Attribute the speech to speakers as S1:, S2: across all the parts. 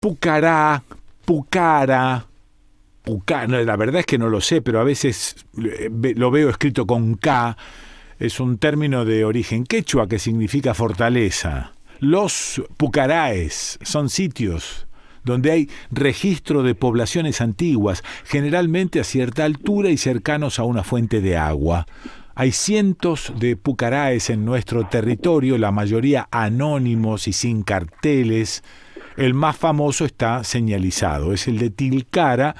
S1: Pucará, Pucara, no, la verdad es que no lo sé, pero a veces lo veo escrito con K. Es un término de origen quechua que significa fortaleza. Los pucaraes son sitios donde hay registro de poblaciones antiguas, generalmente a cierta altura y cercanos a una fuente de agua. Hay cientos de pucaraes en nuestro territorio, la mayoría anónimos y sin carteles. El más famoso está señalizado, es el de Tilcara,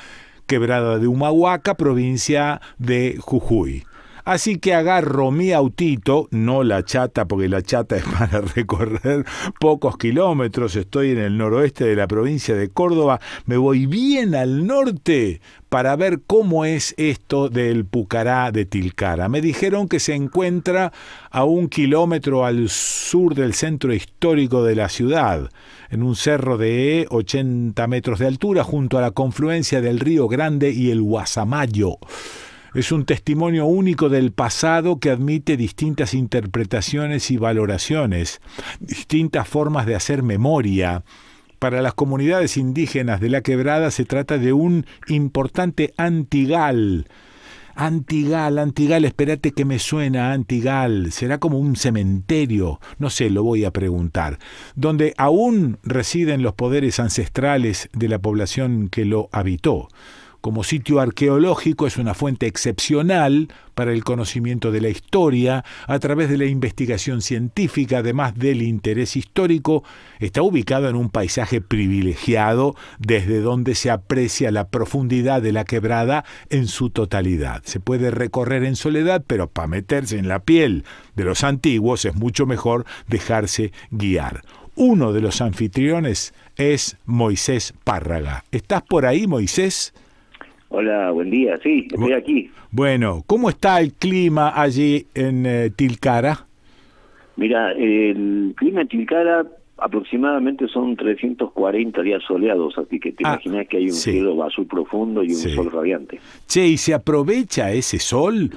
S1: quebrada de Humahuaca, provincia de Jujuy. Así que agarro mi autito, no la chata, porque la chata es para recorrer pocos kilómetros, estoy en el noroeste de la provincia de Córdoba, me voy bien al norte para ver cómo es esto del Pucará de Tilcara. Me dijeron que se encuentra a 1 kilómetro al sur del centro histórico de la ciudad, en un cerro de 80 metros de altura, junto a la confluencia del Río Grande y el Guasamayo. Es un testimonio único del pasado que admite distintas interpretaciones y valoraciones, distintas formas de hacer memoria. Para las comunidades indígenas de la Quebrada se trata de un importante Antigal. Antigal, espérate que me suena Antigal. Será como un cementerio, no sé, lo voy a preguntar, donde aún residen los poderes ancestrales de la población que lo habitó. Como sitio arqueológico es una fuente excepcional para el conocimiento de la historia a través de la investigación científica, además del interés histórico. Está ubicado en un paisaje privilegiado desde donde se aprecia la profundidad de la quebrada en su totalidad. Se puede recorrer en soledad, pero para meterse en la piel de los antiguos es mucho mejor dejarse guiar. Uno de los anfitriones es Moisés Párraga. ¿Estás por ahí, Moisés?
S2: Hola, buen día. Sí, estoy aquí.
S1: Bueno, ¿cómo está el clima allí en Tilcara?
S2: Mira, el clima en Tilcara aproximadamente son 340 días soleados, así que te imaginas que hay un cielo azul profundo y un sol radiante.
S1: Che, ¿y se aprovecha ese sol?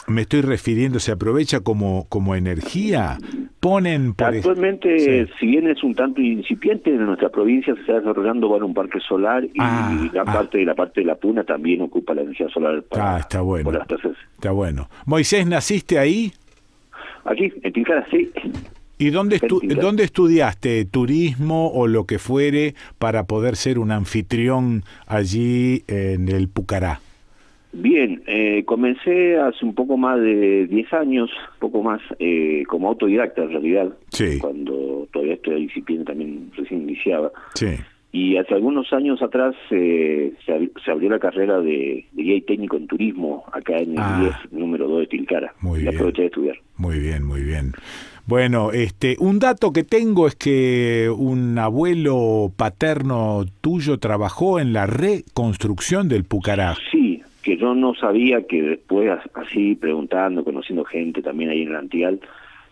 S1: Me estoy refiriendo, ¿se aprovecha como energía?
S2: Actualmente, si bien es un tanto incipiente, en nuestra provincia se está desarrollando un parque solar y parte de la Puna también ocupa la energía solar para
S1: está bueno.
S2: Por las terceras.
S1: Está bueno. Moisés, ¿naciste ahí?
S2: Aquí, en Tilcara, sí.
S1: ¿Y dónde estudiaste turismo o lo que fuere para poder ser un anfitrión allí en el Pucará?
S2: Bien, comencé hace un poco más de 10 años, poco más, como autodidacta en realidad, cuando todavía estoy incipiente, también recién iniciaba. Sí. Y hace algunos años atrás se abrió la carrera de guía y técnico en turismo acá en el 10, número 2 de Tilcara.
S1: Muy bien.
S2: Aproveché de estudiar.
S1: Muy bien, muy bien. Bueno, un dato que tengo es que un abuelo paterno tuyo trabajó en la reconstrucción del Pucará.
S2: Sí, que yo no sabía, que después así preguntando, conociendo gente también ahí en el Antigal,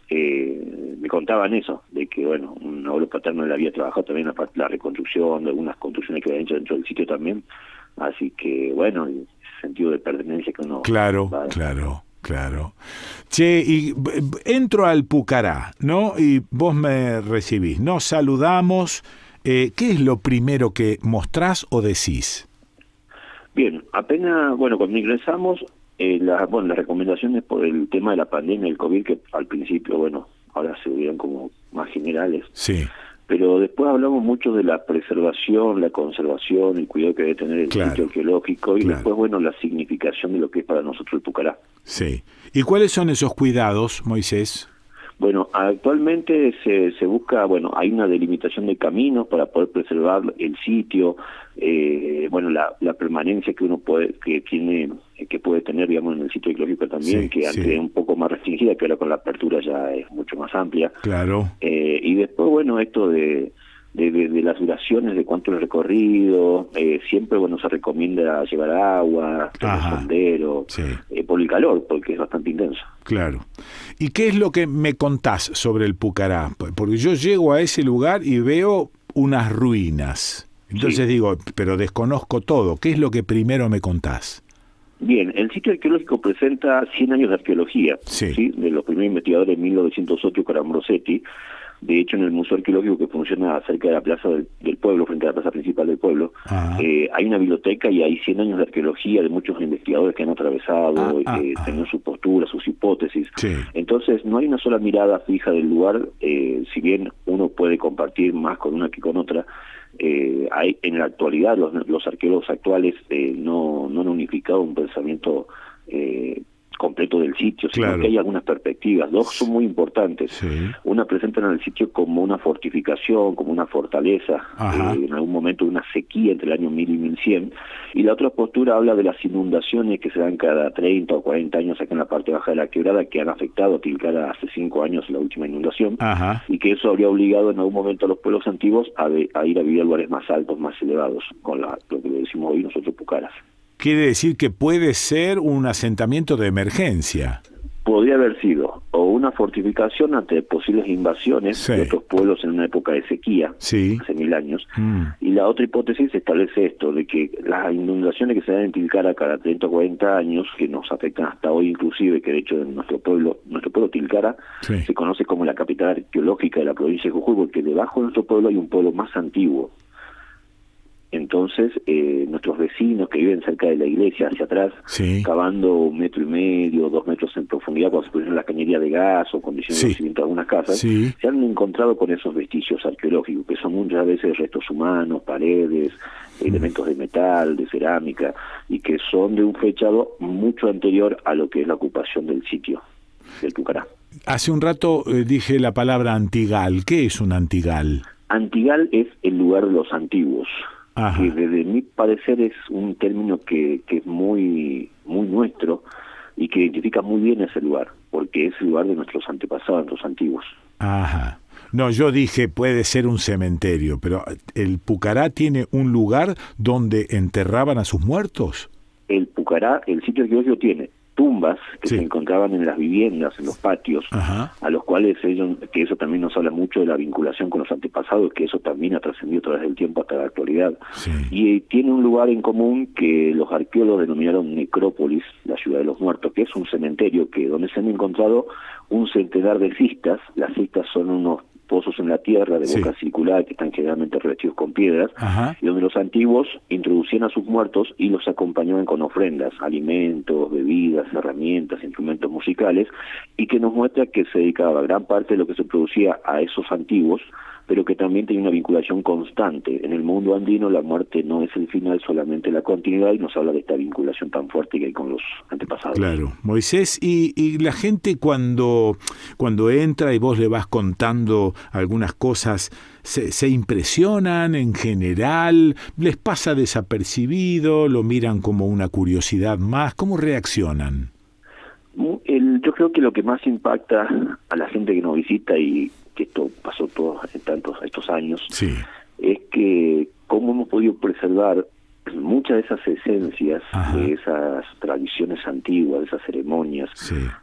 S2: me contaban eso, de que bueno, un abuelo paterno le había trabajado también la reconstrucción de algunas construcciones que habían hecho dentro del sitio también, así que bueno, ese sentido de pertenencia que uno...
S1: Claro. Che, y entro al Pucará, ¿no? Y vos me recibís, nos saludamos, ¿qué es lo primero que mostrás o decís?
S2: Bien, apenas, cuando ingresamos, las recomendaciones por el tema de la pandemia del COVID, que al principio, ahora se vieron como más generales. Sí. Pero después hablamos mucho de la preservación, la conservación, el cuidado que debe tener el sitio arqueológico y después, la significación de lo que es para nosotros el Pucará.
S1: Sí. ¿Y cuáles son esos cuidados, Moisés?
S2: Bueno, actualmente se busca, hay una delimitación de caminos para poder preservar el sitio, la permanencia que uno puede tener, digamos, en el sitio arqueológico también, que antes era un poco más restringida, que ahora con la apertura ya es mucho más amplia. Claro. Y después, esto de las duraciones, de cuánto el recorrido, siempre, se recomienda llevar agua, tener sondero, por el calor, porque es bastante intenso.
S1: Claro. ¿Y qué es lo que me contás sobre el Pucará? Porque yo llego a ese lugar y veo unas ruinas. Entonces digo, pero desconozco todo. ¿Qué es lo que primero me contás?
S2: Bien, el sitio arqueológico presenta 100 años de arqueología, de los primeros investigadores en 1908, Carambrosetti, De hecho, en el Museo Arqueológico que funciona cerca de la plaza del pueblo, frente a la plaza principal del pueblo, hay una biblioteca y hay 100 años de arqueología de muchos investigadores que han atravesado, tenido sus posturas, sus hipótesis.
S1: Sí.
S2: Entonces, no hay una sola mirada fija del lugar, si bien uno puede compartir más con una que con otra. Hay en la actualidad los arqueólogos actuales no han unificado un pensamiento completo del sitio, sino que hay algunas perspectivas. Dos son muy importantes.
S1: Sí.
S2: Una presentan al sitio como una fortificación, como una fortaleza, en algún momento una sequía entre el año 1000 y 1100, y la otra postura habla de las inundaciones que se dan cada 30 o 40 años acá en la parte baja de la quebrada, que han afectado a Tilcara hace 5 años la última inundación, y que eso habría obligado en algún momento a los pueblos antiguos a ir a vivir a lugares más altos, más elevados, con lo que le decimos hoy nosotros pucaras.
S1: Quiere decir que puede ser un asentamiento de emergencia.
S2: Podría haber sido o una fortificación ante posibles invasiones de otros pueblos en una época de sequía, hace 1000 años. Y la otra hipótesis establece esto, de que las inundaciones que se dan en Tilcara cada 30 o 40 años, que nos afectan hasta hoy inclusive, que de hecho en nuestro pueblo Tilcara se conoce como la capital arqueológica de la provincia de Jujuy, porque debajo de nuestro pueblo hay un pueblo más antiguo. Entonces, nuestros vecinos que viven cerca de la iglesia, hacia atrás, cavando 1,5 metros, 2 metros en profundidad, cuando se pusieron la cañería de gas o condiciones de crecimiento de algunas casas, se han encontrado con esos vestigios arqueológicos, que son muchas veces restos humanos, paredes, elementos de metal, de cerámica, y que son de un fechado mucho anterior a lo que es la ocupación del sitio del Pucará.
S1: Hace un rato dije la palabra Antigal. ¿Qué es un Antigal? Antigal
S2: es el lugar de los antiguos. Que desde mi parecer es un término que es muy nuestro y que identifica muy bien ese lugar, porque es el lugar de nuestros antepasados, nuestros antiguos.
S1: No, yo dije puede ser un cementerio, pero ¿el Pucará tiene un lugar donde enterraban a sus muertos?
S2: El Pucará, el sitio arqueológico tiene tumbas que se encontraban en las viviendas, en los patios, a los cuales que eso también nos habla mucho de la vinculación con los antepasados, que eso también ha trascendido a través del tiempo hasta la actualidad. Y tiene un lugar en común que los arqueólogos denominaron necrópolis, la ciudad de los muertos, que es un cementerio donde se han encontrado un centenar de cistas. Las cistas son unos pozos en la tierra de boca circular que están generalmente revestidos con piedras, y donde los antiguos introducían a sus muertos y los acompañaban con ofrendas, alimentos, bebidas, herramientas, instrumentos musicales, y que nos muestra que se dedicaba gran parte de lo que se producía a esos antiguos, pero que también tenía una vinculación constante. En el mundo andino la muerte no es el final, solamente la continuidad, y nos habla de esta vinculación tan fuerte que hay con los antepasados.
S1: Claro, Moisés, y la gente cuando entra y vos le vas contando algunas cosas, ¿se impresionan en general? ¿Les pasa desapercibido? ¿Lo miran como una curiosidad más? ¿Cómo reaccionan?
S2: Yo creo que lo que más impacta a la gente que nos visita, y que esto pasó todos estos años, es que cómo hemos podido preservar muchas de esas esencias, de esas tradiciones antiguas, de esas ceremonias,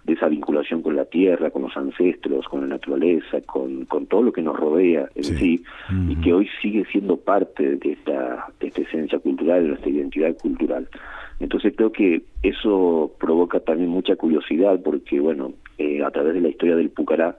S2: de esa vinculación con la tierra, con los ancestros, con la naturaleza, con todo lo que nos rodea en sí, y que hoy sigue siendo parte de esta esencia cultural, de nuestra identidad cultural. Entonces creo que eso provoca también mucha curiosidad, porque bueno, a través de la historia del Pucará,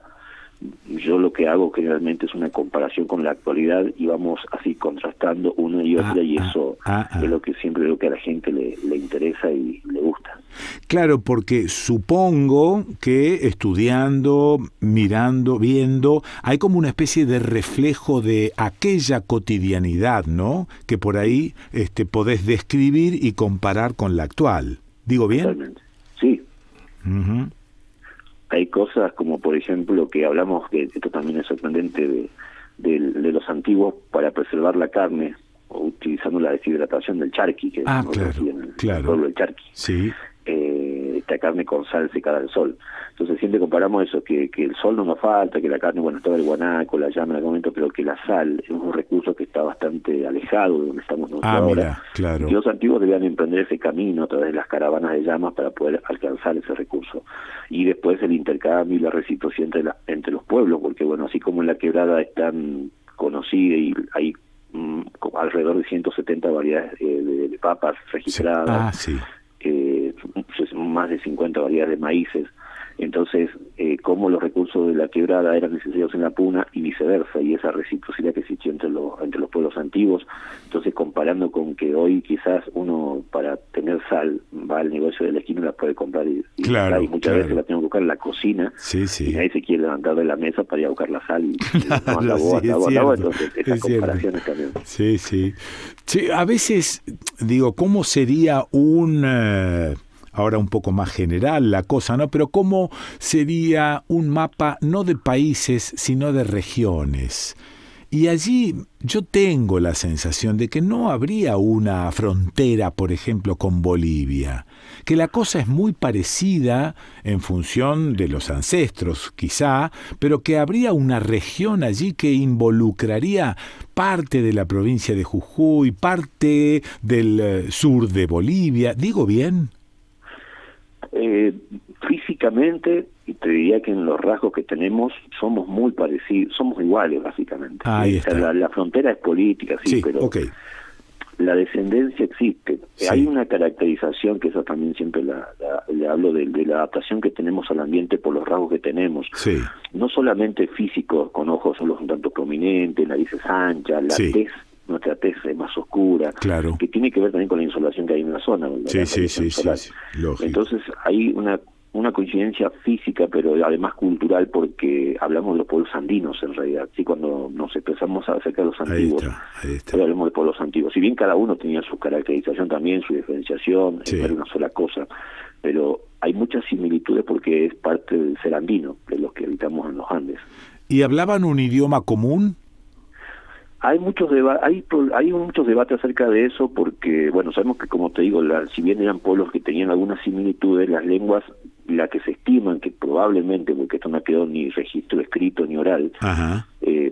S2: yo lo que hago generalmente es una comparación con la actualidad y vamos así contrastando una y otra, y eso es lo que siempre veo que a la gente le interesa y le gusta.
S1: Claro, porque supongo que estudiando, mirando, viendo, hay como una especie de reflejo de aquella cotidianidad, ¿no? Que por ahí podés describir y comparar con la actual. ¿Digo bien?
S2: Totalmente. Sí. Hay cosas como, por ejemplo, que hablamos, que esto también es sorprendente, de los antiguos para preservar la carne, utilizando la deshidratación del charqui, que en el pueblo del charqui. Esta carne con sal secada al sol. Entonces siempre comparamos eso, que el sol no nos falta, que la carne, bueno, estaba el guanaco, la llama en algún momento, pero que la sal es un recurso que está bastante alejado de donde estamos nosotros ahora. Y los antiguos debían emprender ese camino a través de las caravanas de llamas para poder alcanzar ese recurso. Y después el intercambio y la reciprocidad entre los pueblos, porque bueno, así como en la quebrada es tan conocida y hay alrededor de 170 variedades de papas registradas, más de 50 variedades de maíces. Entonces, cómo los recursos de la quebrada eran necesarios en la puna y viceversa, y esa reciprocidad que existió entre los pueblos antiguos. Entonces, comparando con que hoy quizás uno para tener sal va al negocio de la esquina y la puede comprar y muchas veces la tengo que buscar en la cocina, y nadie se quiere levantar de la mesa para ir a buscar la sal y entonces esas comparaciones también.
S1: Sí, sí. Sí, a veces digo, ¿cómo sería ahora un poco más general la cosa, ¿no? Pero ¿cómo sería un mapa no de países, sino de regiones? Y allí yo tengo la sensación de que no habría una frontera, por ejemplo, con Bolivia, que la cosa es muy parecida en función de los ancestros, quizá, pero que habría una región allí que involucraría parte de la provincia de Jujuy, parte del sur de Bolivia. ¿Digo bien?
S2: Físicamente, y te diría que en los rasgos que tenemos somos muy parecidos, somos iguales básicamente.
S1: Ahí está.
S2: La frontera es política, sí, pero la descendencia existe. Sí. Hay una caracterización que esa también siempre le hablo de la adaptación que tenemos al ambiente por los rasgos que tenemos.
S1: Sí.
S2: No solamente físicos, con ojos solos un tanto prominentes, narices anchas, la tez. Nuestra tez es más oscura,
S1: claro,
S2: que tiene que ver también con la insolación que hay en la zona.
S1: Sí, lógico.
S2: Entonces hay una coincidencia física, pero además cultural, porque hablamos de los pueblos andinos en realidad. Sí, cuando nos expresamos acerca de los antiguos,
S1: ahí está.
S2: Pero hablamos de pueblos antiguos. Si bien cada uno tenía su caracterización también, su diferenciación, no era una sola cosa, pero hay muchas similitudes porque es parte del ser andino, de los que habitamos en los Andes.
S1: ¿Y hablaban un idioma común?
S2: Hay muchos debates acerca de eso porque, bueno, sabemos que, como te digo, si bien eran pueblos que tenían algunas similitudes, las lenguas, la que se estiman que probablemente, porque esto no quedó ni registro escrito ni oral,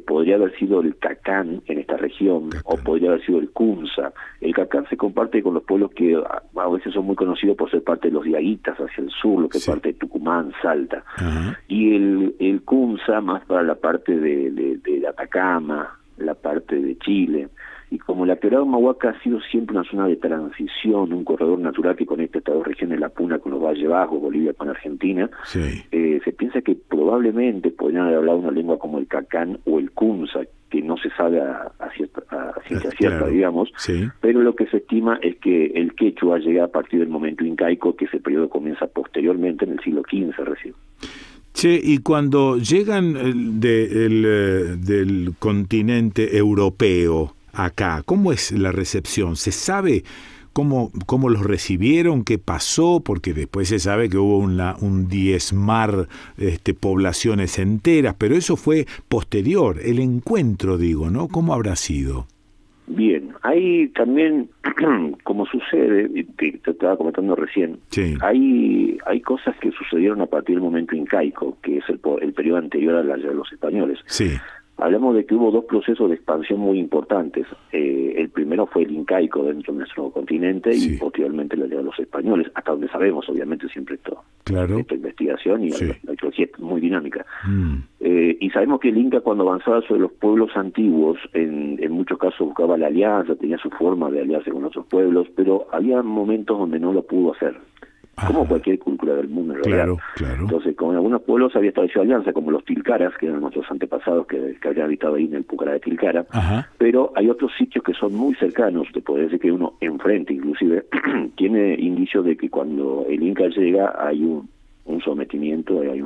S2: podría haber sido el cacán en esta región, o podría haber sido el kunza. El cacán se comparte con los pueblos que a veces son muy conocidos por ser parte de los diaguitas hacia el sur, lo que es parte de Tucumán, Salta. Y el kunza más para la parte de Atacama, la parte de Chile, y como la Quebrada Humahuaca ha sido siempre una zona de transición, un corredor natural que conecta estas dos regiones, la Puna con los Valles Bajos, Bolivia con Argentina, se piensa que probablemente podrían haber hablado una lengua como el cacán o el kunza, que no se sabe a ciencia cierta, digamos, pero lo que se estima es que el quechua llega a partir del momento incaico, que ese periodo comienza posteriormente en el siglo XV recién.
S1: Che, y cuando llegan del continente europeo acá, ¿cómo es la recepción? ¿Se sabe cómo los recibieron? ¿Qué pasó? Porque después se sabe que hubo un diezmar poblaciones enteras, pero eso fue posterior, el encuentro, digo, ¿no? ¿Cómo habrá sido?
S2: Bien, hay también, como sucede, que te estaba comentando recién, hay cosas que sucedieron a partir del momento incaico, que es el periodo anterior a la llegada de los españoles. Hablamos de que hubo dos procesos de expansión muy importantes. El primero fue el incaico dentro de nuestro continente y posteriormente la llegada de los españoles, hasta donde sabemos, obviamente, siempre esta investigación y la arqueología es muy dinámica. Y sabemos que el Inca, cuando avanzaba sobre los pueblos antiguos, en muchos casos buscaba la alianza, tenía su forma de aliarse con otros pueblos, pero había momentos donde no lo pudo hacer. Como cualquier cultura del mundo en realidad.
S1: Claro.
S2: Entonces, con algunos pueblos había establecido alianza, como los Tilcaras, que eran nuestros antepasados que habían habitado ahí en el Pucará de Tilcara, pero hay otros sitios que son muy cercanos, te podría decir que uno enfrente inclusive, tiene indicios de que cuando el Inca llega hay un sometimiento, hay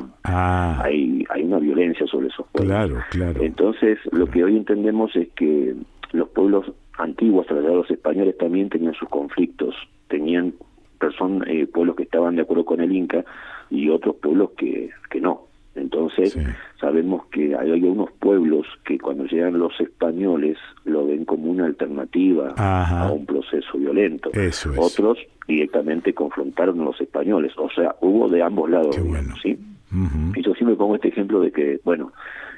S2: una violencia sobre esos pueblos.
S1: Claro.
S2: Entonces, lo que hoy entendemos es que los pueblos antiguos, tras los españoles, también tenían sus conflictos, tenían pueblos que estaban de acuerdo con el Inca y otros pueblos que no. Entonces sabemos que hay algunos pueblos que cuando llegan los españoles lo ven como una alternativa a un proceso violento. Otros directamente confrontaron a los españoles, o sea, hubo de ambos lados. ¿Sí? Y yo siempre pongo este ejemplo de que,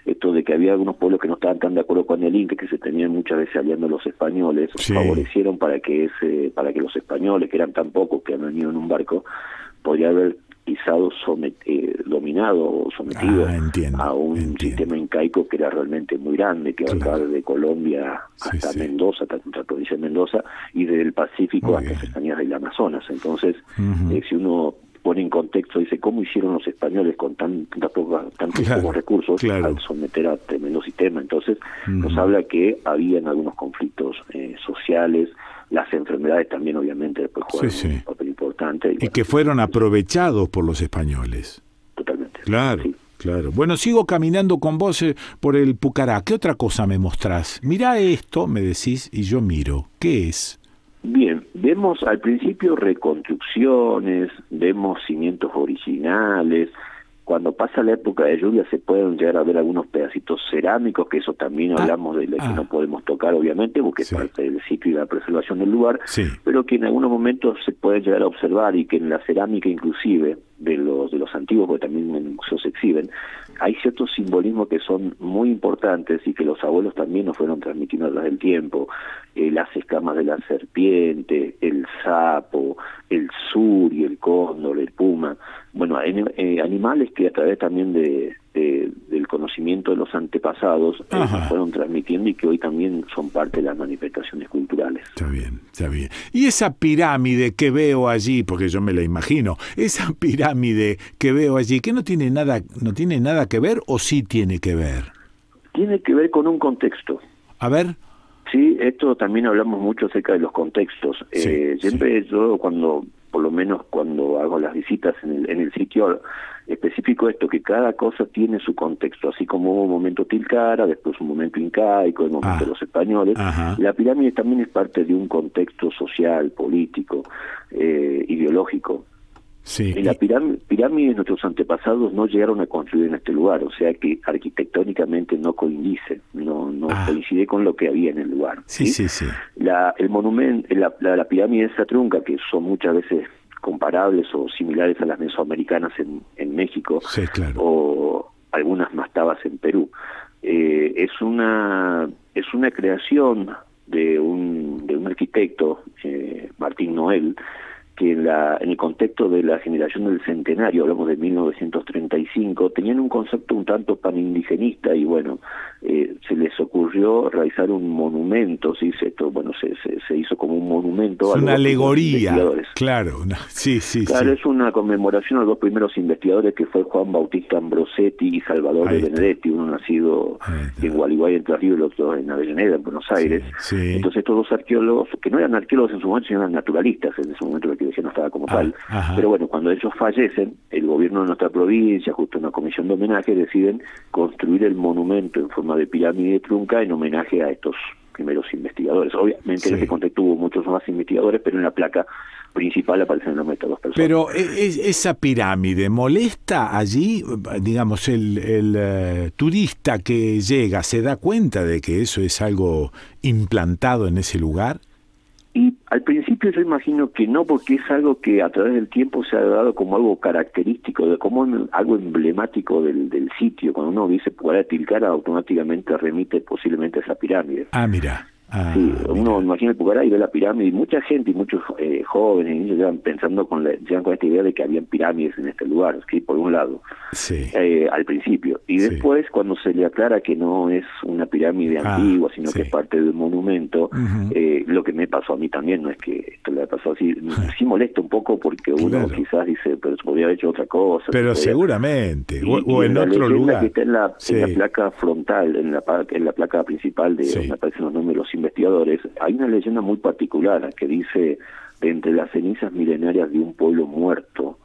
S2: esto de que había algunos pueblos que no estaban tan de acuerdo con el Inca, que se tenían muchas veces aliando a los españoles, favorecieron para que los españoles, que eran tan pocos que han venido en un barco, podría haber pisado, dominado o sometido a un sistema incaico que era realmente muy grande, que abarcaba desde Colombia hasta Mendoza, hasta la provincia de Mendoza, y desde el Pacífico hasta cercanías del Amazonas. Entonces, si uno pone en contexto, dice cómo hicieron los españoles con tantos pocos recursos al someter a tremendo sistema. Entonces nos habla que habían algunos conflictos sociales, las enfermedades también obviamente después juegan un papel importante.
S1: Y que fueron aprovechados por los españoles.
S2: Totalmente.
S1: Claro. Sí. Claro. Bueno, sigo caminando con vos por el Pucará. ¿Qué otra cosa me mostrás? Mirá esto, me decís, y yo miro. ¿Qué es?
S2: Bien, vemos al principio reconstrucciones, vemos cimientos originales. Cuando pasa la época de lluvia se pueden llegar a ver algunos pedacitos cerámicos, que eso también hablamos de lo que no podemos tocar obviamente, porque es parte del sitio y la preservación del lugar, pero que en algunos momentos se puede llegar a observar, y que en la cerámica inclusive de los antiguos, porque también en el museo se exhiben, hay ciertos simbolismos que son muy importantes y que los abuelos también nos fueron transmitiendo a través del tiempo. Las escamas de la serpiente, el sapo, el suri, el cóndor, el puma, bueno, animales que a través también del conocimiento de los antepasados nos fueron transmitiendo y que hoy también son parte de las manifestaciones culturales.
S1: Está bien, está bien. Y esa pirámide que veo allí, porque yo me la imagino, esa pirámide que veo allí, que no tiene nada que ver, ¿o sí tiene que ver?
S2: Tiene que ver con un contexto.
S1: A ver.
S2: Sí, esto también hablamos mucho acerca de los contextos. Siempre yo por lo menos cuando hago las visitas en el sitio, específico esto, que cada cosa tiene su contexto, así como hubo un momento Tilcara, después un momento incaico, el momento de los españoles. La pirámide también es parte de un contexto social, político, ideológico.
S1: Sí.
S2: En la pirámide nuestros antepasados no llegaron a construir en este lugar, o sea que arquitectónicamente no coincide, no coincide con lo que había en el lugar.
S1: Sí.
S2: El monumento, la pirámide esa trunca, que son muchas veces comparables o similares a las mesoamericanas en México, o algunas más tabas en Perú, es una creación de un arquitecto, Martín Noel, que en el contexto de la generación del centenario, hablamos de 1935, tenían un concepto un tanto panindigenista y bueno, se les ocurrió realizar un monumento, se hizo como un monumento.
S1: Es una alegoría, claro.
S2: Claro, es una conmemoración a los dos primeros investigadores, que fue Juan Bautista Ambrosetti y Salvador de Benedetti, uno nacido en Gualeguay, Entre Ríos, y el otro en Avellaneda, en Buenos Aires. Entonces estos dos arqueólogos, que no eran arqueólogos en su momento, sino eran naturalistas en ese momento, que no estaba como tal, pero bueno, cuando ellos fallecen, el gobierno de nuestra provincia, justo una comisión de homenaje, deciden construir el monumento en forma de pirámide trunca en homenaje a estos primeros investigadores. Obviamente en ese contexto hubo muchos más investigadores, pero en la placa principal aparecen el nombre de estas dos personas.
S1: Pero esa pirámide molesta allí, digamos, el turista que llega, ¿se da cuenta de que eso es algo implantado en ese lugar?
S2: Y al principio yo imagino que no, porque es algo que a través del tiempo se ha dado como algo característico, como algo emblemático del sitio. Cuando uno dice Pucará de Tilcara, automáticamente remite posiblemente a esa pirámide.
S1: Mira.
S2: Uno imagina el Pucará y ve la pirámide, y mucha gente y muchos jóvenes y niños llegan pensando llegan con esta idea de que habían pirámides en este lugar, ¿sí? Por un lado, al principio, y después cuando se le aclara que no es una pirámide antigua, sino que es parte de un monumento, lo que me pasó a mí también, no es que esto le ha pasado así, sí molesta un poco, porque uno quizás dice, pero se podría haber hecho otra cosa.
S1: Pero seguramente, o en otro lugar.
S2: Que está en la placa frontal, en la placa principal de donde aparecen los nombres de los investigadores, hay una leyenda muy particular que dice: de entre las cenizas milenarias de un pueblo muerto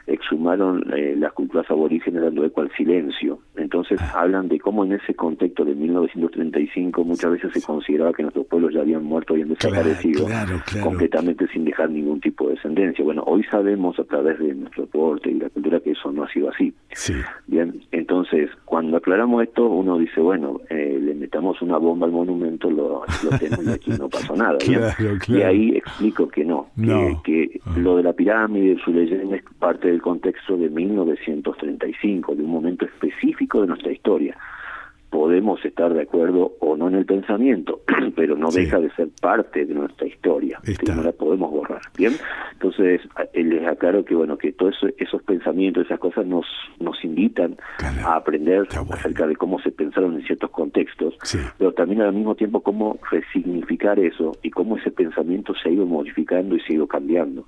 S2: exhumaron las culturas aborígenes dando eco al silencio. Entonces hablan de cómo en ese contexto de 1935 muchas veces se consideraba que nuestros pueblos ya habían muerto y habían desaparecido completamente sin dejar ningún tipo de descendencia. Bueno, hoy sabemos a través de nuestro deporte y la cultura que eso no ha sido así. Bien, entonces cuando aclaramos esto, uno dice, bueno, le metamos una bomba al monumento, lo tenemos y aquí no pasó nada. Y ahí explico que no, que lo de la pirámide, su leyenda, es parte del contexto de 1935, de un momento específico de nuestra historia. Podemos estar de acuerdo o no en el pensamiento, pero no deja de ser parte de nuestra historia, que no la podemos borrar. Bien, entonces les aclaro que bueno, que todos esos pensamientos, esas cosas nos invitan a aprender acerca de cómo se pensaron en ciertos contextos, pero también al mismo tiempo cómo resignificar eso y cómo ese pensamiento se ha ido modificando y se ha ido cambiando.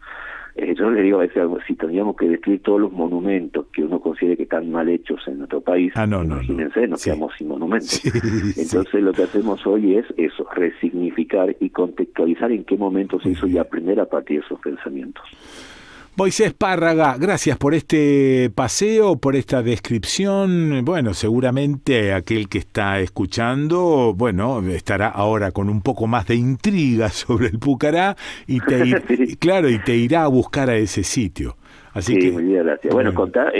S2: Yo le digo a veces, si tendríamos que destruir todos los monumentos que uno considere que están mal hechos en nuestro país, imagínense, nos quedamos sin monumentos.
S1: Sí,
S2: entonces lo que hacemos hoy es eso, resignificar y contextualizar en qué momento se hizo y aprender a partir de esos pensamientos.
S1: Moisés Párraga, gracias por este paseo, por esta descripción. Bueno, seguramente aquel que está escuchando, bueno, estará ahora con un poco más de intriga sobre el Pucará y sí. Claro, y te irá a buscar a ese sitio. Así
S2: sí,
S1: que,
S2: muy bien, gracias. Bueno, contar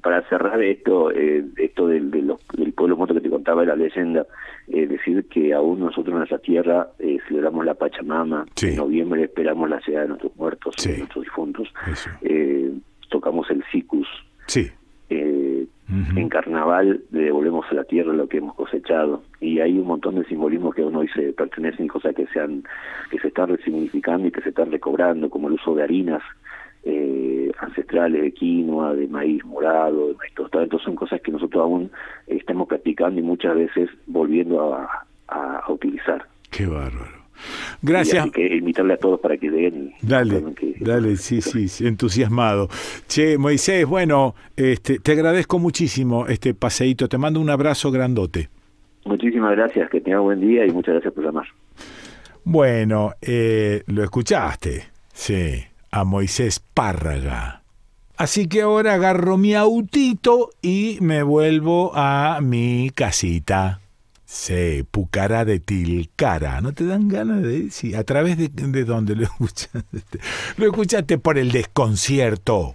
S2: para cerrar esto del pueblo moto que te contaba de la leyenda, decir que aún nosotros en nuestra tierra celebramos la Pachamama,
S1: sí.
S2: En noviembre esperamos la llegada de nuestros muertos,
S1: sí.
S2: De nuestros difuntos, tocamos el Sikus,
S1: sí.
S2: En carnaval le devolvemos a la tierra lo que hemos cosechado, y hay un montón de simbolismos que aún hoy se pertenecen y cosas que se están resignificando y que se están recobrando, como el uso de harinas ancestrales, de quinoa, de maíz morado, de maíz tostado. Entonces son cosas que nosotros aún estamos practicando y muchas veces volviendo a utilizar.
S1: Qué bárbaro. Gracias.
S2: Y así que invitarle a todos para que den.
S1: Dale, sí, entusiasmado. Che, Moisés, bueno, te agradezco muchísimo este paseíto, te mando un abrazo grandote.
S2: Muchísimas gracias, que tenga buen día y muchas gracias por llamar.
S1: Bueno, lo escuchaste, sí, a Moisés Párraga. Así que ahora agarro mi autito y me vuelvo a mi casita. Sí, Pucará de Tilcara. ¿No te dan ganas de ir? Sí, ¿a través de dónde lo escuchaste? Lo escuchaste por el Desconcierto.